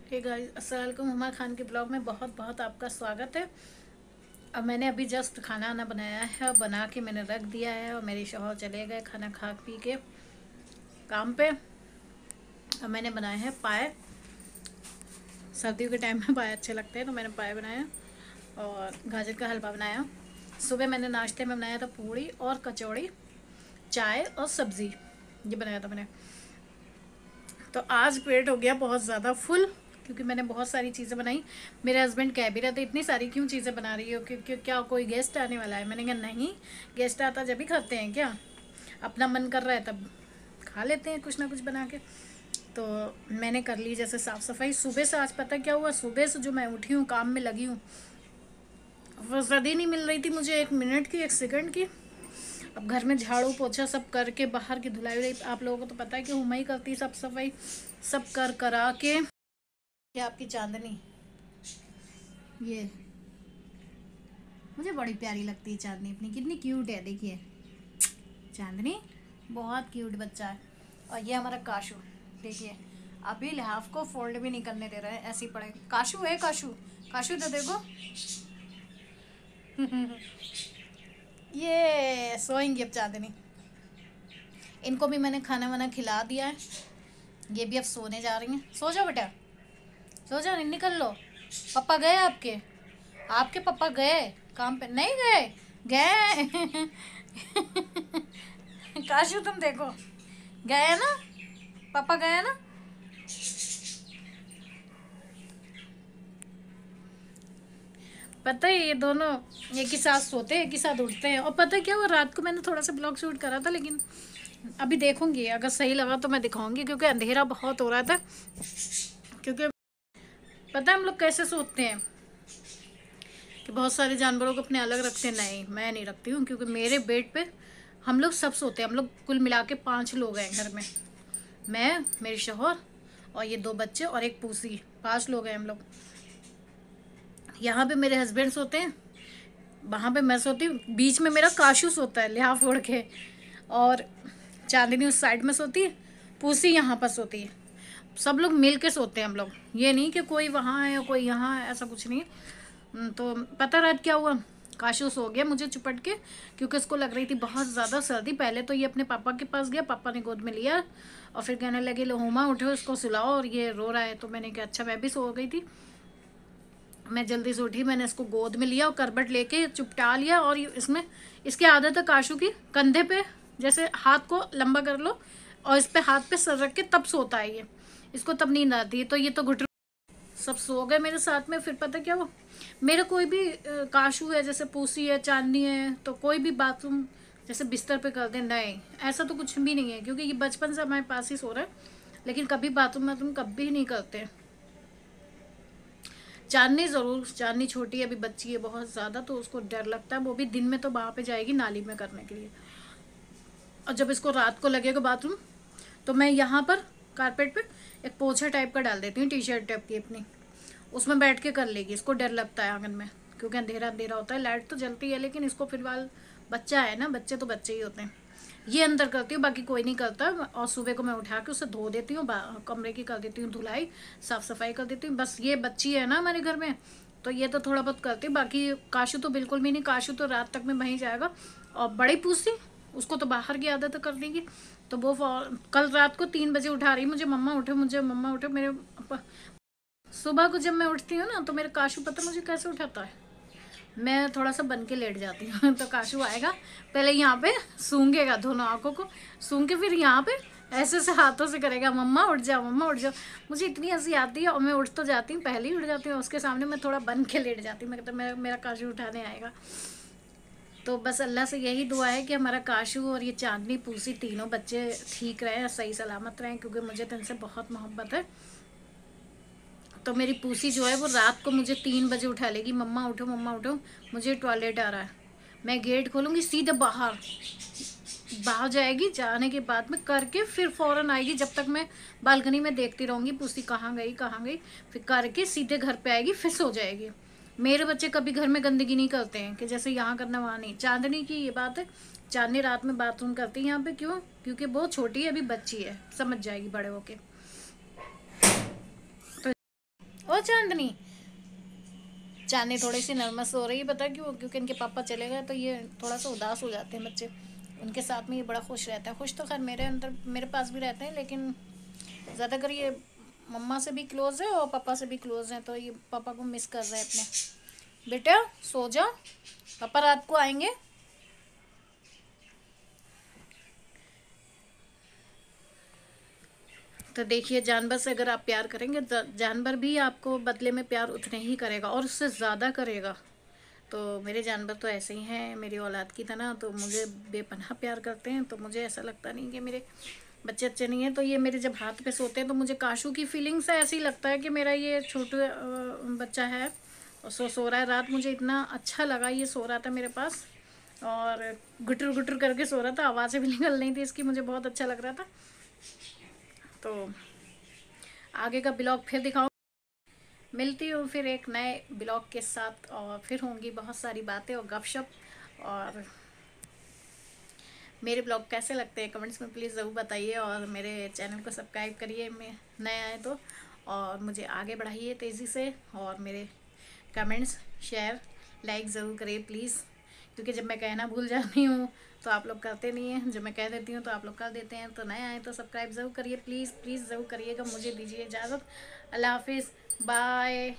Hey guys, अस्सलाम वालेकुम। हुमा खान के ब्लॉग में बहुत बहुत आपका स्वागत है। अब मैंने अभी जस्ट खाना आना बनाया है और बना के मैंने रख दिया है और मेरे शौहर चले गए खाना खा पी के काम पे। अब मैंने बनाए हैं पाए। सर्दियों के टाइम में पाए अच्छे लगते हैं तो मैंने पाए बनाया और गाजर का हलवा बनाया। सुबह मैंने नाश्ते में बनाया था पूड़ी और कचौड़ी, चाय और सब्ज़ी, ये बनाया था मैंने। तो आज पेट हो गया बहुत ज़्यादा फुल क्योंकि मैंने बहुत सारी चीज़ें बनाई। मेरे हस्बैंड कह भी रहे थे इतनी सारी क्यों चीज़ें बना रही हो, क्योंकि क्या कोई गेस्ट आने वाला है। मैंने कहा नहीं, गेस्ट आता जब भी खाते हैं, क्या अपना मन कर रहा है तब खा लेते हैं कुछ ना कुछ बना के। तो मैंने कर ली जैसे साफ़ सफाई सुबह से। आज पता क्या हुआ, सुबह से जो मैं उठी हूँ काम में लगी हूँ, फुर्सत ही नहीं मिल रही थी मुझे 1 मिनट की 1 सेकंड की। अब घर में झाड़ू पोछा सब करके, बाहर की धुलाई उलाई, आप लोगों को तो पता है कि हुमा ही करती है सब सफाई, सब कर करा के। ये आपकी चांदनी, ये मुझे बड़ी प्यारी लगती है चांदनी अपनी, कितनी क्यूट है। देखिए चांदनी बहुत क्यूट बच्चा है। और ये हमारा काशू, देखिए अभी लिहाफ को फोल्ड भी नहीं करने दे रहा है, ऐसे ही पड़े। काशू है, काशू काशू तो देखो ये सोएंगी अब चांदनी। इनको भी मैंने खाना वाना खिला दिया है, ये भी अब सोने जा रही हैं। सो जाओ बेटा, सो जाओ, नहीं निकल लो। पापा गए आपके, आपके पापा गए काम पे? नहीं गए, गए काशू तुम देखो, गए ना पापा, गए ना। पता है ये दोनों एक ही साथ सोते हैं, एक ही साथ उठते हैं। और पता है क्या हुआ, रात को मैंने थोड़ा सा ब्लॉग शूट करा था, लेकिन अभी देखूंगी अगर सही लगा तो मैं दिखाऊंगी, क्योंकि अंधेरा बहुत हो रहा था। क्योंकि पता है हम लोग कैसे सोते हैं कि बहुत सारे जानवरों को अपने अलग रखते हैं। नहीं, मैं नहीं रखती हूँ, क्योंकि मेरे बेड पे हम लोग सब सोते हैं। हम लोग कुल मिला के 5 लोग हैं घर में, मैं, मेरे शौहर और ये 2 बच्चे और एक पूसी, 5 लोग हैं हम लोग। यहाँ पे मेरे हस्बैंड सोते हैं, वहाँ पे मैं सोती हूँ, बीच में मेरा काशू सोता है लिहाफ ओढ़ के, और चांदनी उस साइड में सोती है, पूसी यहाँ पर सोती है। सब लोग मिल के सोते हैं हम लोग, ये नहीं कि कोई वहाँ है कोई यहाँ है, ऐसा कुछ नहीं है। तो पता रात क्या हुआ, काशू सो गया मुझे चुपट के, क्योंकि उसको लग रही थी बहुत ज़्यादा सर्दी। पहले तो ये अपने पापा के पास गया, पापा ने गोद में लिया और फिर कहने लगे लो हुमा उठो इसको सुलाओ, और ये रो रहा है। तो मैंने कहा अच्छा, मैं भी सो गई थी, मैं जल्दी से उठी, मैंने इसको गोद में लिया और करबट लेके चुपटा लिया। और इसमें इसकी आदत है काशू की, कंधे पे जैसे हाथ को लंबा कर लो और इस पे हाथ पे सर रख के तब सोता है ये, इसको तब नींद आती है। तो ये तो घुट, सब सो गए मेरे साथ में। फिर पता क्या हुआ, मेरा कोई भी काशू है, जैसे पूसी है, चांदनी है, तो कोई भी बाथरूम जैसे बिस्तर पे कर दे, नहीं ऐसा तो कुछ भी नहीं है, क्योंकि ये बचपन से हमारे पास ही सो रहा है। लेकिन कभी बाथरूम में तुम कभी नहीं करते। चांदनी ज़रूर, चांदनी छोटी है अभी, बच्ची है बहुत ज़्यादा, तो उसको डर लगता है। वो भी दिन में तो वहाँ पे जाएगी नाली में करने के लिए, और जब इसको रात को लगेगा बाथरूम तो मैं यहाँ पर कारपेट पे एक पोछा टाइप का डाल देती हूँ, टी शर्ट टाइप की अपनी, उसमें बैठ के कर लेगी। इसको डर लगता है आंगन में, क्योंकि अंधेरा अंधेरा होता है। लाइट तो जलती है लेकिन इसको फिलहाल, बच्चा है ना, बच्चे तो बच्चे ही होते हैं। ये अंदर करती हूँ, बाकी कोई नहीं करता। और सुबह को मैं उठा के उसे धो देती हूँ, कमरे की कर देती हूँ धुलाई, साफ़ सफाई कर देती हूँ। बस ये बच्ची है ना हमारे घर में, तो ये तो थोड़ा बहुत करती हूँ। बाकी काशू तो बिल्कुल भी नहीं, काशू तो रात तक में वहीं जाएगा। और बड़ी पूछती, उसको तो बाहर की आदत कर देगी। तो वो कल रात को 3 बजे उठा रही मुझे, मम्मा उठे, मुझे मम्मा उठे। मेरे सुबह को जब मैं उठती हूँ ना, तो मेरा काशू पता मुझे कैसे उठाता है, मैं थोड़ा सा बन के लेट जाती हूँ तो काशू आएगा, पहले यहाँ पे सूंघेगा दोनों आंखों को, सूंघ के फिर यहाँ पे ऐसे से हाथों से करेगा, मम्मा उठ जाओ, मम्मा उठ जाओ। मुझे इतनी हंसी आती है और मैं उठ तो जाती हूँ, पहले ही उठ जाती हूँ, उसके सामने मैं थोड़ा बन के लेट जाती हूँ। मैं कहता मेरा काशू उठाने आएगा। तो बस अल्लाह से यही दुआ है कि हमारा काशू और ये चांदनी पूसी तीनों बच्चे ठीक रहें, सही सलामत रहें, क्योंकि मुझे तो इनसे बहुत मोहब्बत है। तो मेरी पूसी जो है वो रात को मुझे 3 बजे उठा लेगी, मम्मा उठो, मम्मा उठो, मुझे टॉयलेट आ रहा है। मैं गेट खोलूँगी, सीधे बाहर बाहर जाएगी, जाने के बाद में करके फिर फ़ौरन आएगी। जब तक मैं बालकनी में देखती रहूँगी पूसी कहाँ गई कहाँ गई, फिर करके सीधे घर पे आएगी, फिर सो जाएगी। मेरे बच्चे कभी घर में गंदगी नहीं करते हैं कि जैसे यहाँ करना वहाँ नहीं। चांदनी की ये बात है, चांदनी रात में बाथरूम करती है यहाँ पे, क्यों? क्योंकि वो छोटी है, अभी बच्ची है, समझ जाएगी बड़े होके। तो ओ चांदनी, चांदनी थोड़ी सी नर्वस हो रही है, पता क्यों? क्योंकि इनके पापा चले गए तो ये थोड़ा सा उदास हो जाते हैं बच्चे। उनके साथ में ये बड़ा खुश रहता है। खुश तो खैर मेरे अंदर मेरे पास भी रहते हैं, लेकिन ज़्यादातर ये मम्मा से भी क्लोज है और पापा से भी क्लोज है, तो ये पापा को मिस कर रहे हैं अपने। बेटा सो जा, पापा रात को आएंगे। तो देखिए, जानवर से अगर आप प्यार करेंगे, जानवर भी आपको बदले में प्यार उतने ही करेगा और उससे ज़्यादा करेगा। तो मेरे जानवर तो ऐसे ही हैं, मेरी औलाद की तरह, तो मुझे बेपनाह प्यार करते हैं। तो मुझे ऐसा लगता नहीं कि मेरे बच्चे अच्छे नहीं हैं। तो ये मेरे जब हाथ पे सोते हैं तो मुझे काशू की फीलिंग्स है, ऐसी लगता है कि मेरा ये छोटा बच्चा है और सो रहा है। रात मुझे इतना अच्छा लगा, ये सो रहा था मेरे पास और गुटर गुटर करके सो रहा था, आवाज़ें भी निकल नहीं थी इसकी, मुझे बहुत अच्छा लग रहा था। तो आगे का ब्लॉग फिर दिखाऊँ, मिलती हूँ फिर एक नए ब्लॉग के साथ, और फिर होंगी बहुत सारी बातें और गपशप। और मेरे ब्लॉग कैसे लगते हैं कमेंट्स में प्लीज़ ज़रूर बताइए, और मेरे चैनल को सब्सक्राइब करिए मैं नए आए तो, और मुझे आगे बढ़ाइए तेज़ी से, और मेरे कमेंट्स शेयर लाइक ज़रूर करिए प्लीज़, क्योंकि जब मैं कहना भूल जाती हूँ तो आप लोग करते नहीं हैं, जब मैं कह देती हूँ तो आप लोग कर देते हैं। तो नए आए तो सब्सक्राइब ज़रूर करिए प्लीज़, प्लीज़ ज़रूर करिएगा। मुझे दीजिए इजाज़त, अल्लाह हाफिज़, बाय।